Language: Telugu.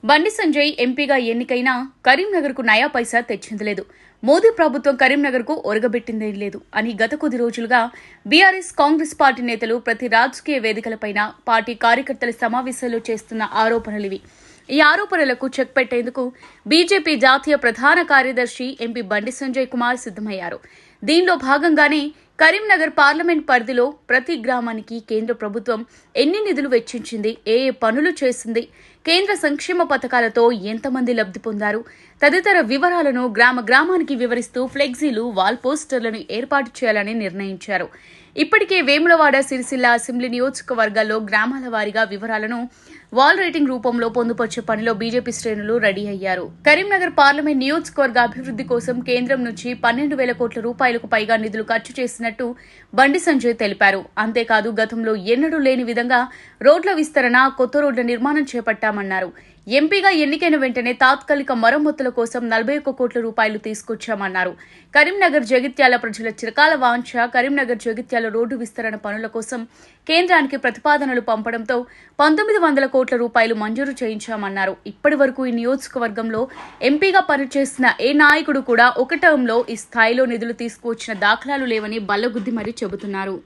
బండి సంజయ్ ఎంపీగా ఎన్నికైనా కరీంనగర్కు నయా పైసా తెచ్చింది లేదు. మోదీ ప్రభుత్వం కరీంనగర్కు ఒరగబెట్టిందేం లేదు అని గత కొద్ది రోజులుగా బీఆర్ఎస్ కాంగ్రెస్ పార్టీ నేతలు ప్రతి రాజకీయ వేదికలపైన పార్టీ కార్యకర్తల సమావేశాల్లో చేస్తున్న ఆరోపణలివి. ఈ ఆరోపణలకు చెక్ పెట్టేందుకు బీజేపీ జాతీయ ప్రధాన కార్యదర్శి ఎంపీ బండి సంజయ్ కుమార్ సిద్దమయ్యారు. దీనిలో భాగంగానే కరీంనగర్ పార్లమెంట్ పరిధిలో ప్రతి గ్రామానికి కేంద్ర ప్రభుత్వం ఎన్ని నిధులు వెచ్చించింది, ఏ పనులు చేసింది, కేంద్ర సంక్షేమ పథకాలతో ఎంతమంది లబ్ధి పొందారు తదితర వివరాలను గ్రామానికి వివరిస్తూ ఫ్లెక్సీలు, వాల్ పోస్టర్లను ఏర్పాటు చేయాలని నిర్ణయించారు. ఇప్పటికే వేములవాడ, సిరిసిల్ల అసెంబ్లీ నియోజకవర్గాల్లో గ్రామాల వారీగా వివరాలను వాల్ రేటింగ్ రూపంలో పొందుపర్చే పనిలో బీజేపీ శ్రేణులు రెడీ అయ్యారు. కరీంనగర్ పార్లమెంట్ నియోజకవర్గ అభివృద్ధి కోసం కేంద్రం నుంచి 12,000 కోట్ల రూపాయలకు పైగా నిధులు ఖర్చు చేసినట్టు బండి సంజయ్ తెలిపారు. అంతేకాదు గతంలో ఎన్నడూ లేని విధంగా రోడ్ల విస్తరణ, కొత్త రోడ్ల నిర్మాణం చేపట్టామన్నారు. ఎంపీగా ఎన్నికైన వెంటనే తాత్కాలిక మరమ్మతుల కోసం 41 కోట్ల రూపాయలు తీసుకొచ్చామన్నారు. కరీంనగర్ జగిత్యాల ప్రజల చిరకాల వాంఛ కరీంనగర్ జగిత్యాల రోడ్డు విస్తరణ పనుల కోసం కేంద్రానికి ప్రతిపాదనలు పంపడంతో 1900 కోట్ల రూపాయలు మంజూరు చేయించామన్నారు. ఇప్పటి వరకు ఈ నియోజకవర్గంలో ఎంపీగా పనిచేసిన ఏ నాయకుడు కూడా ఒక టర్మ్లో ఈ స్థాయిలో నిధులు తీసుకువచ్చిన దాఖలాలు లేవని బల్లగుద్ది మరీ చెబుతున్నారు.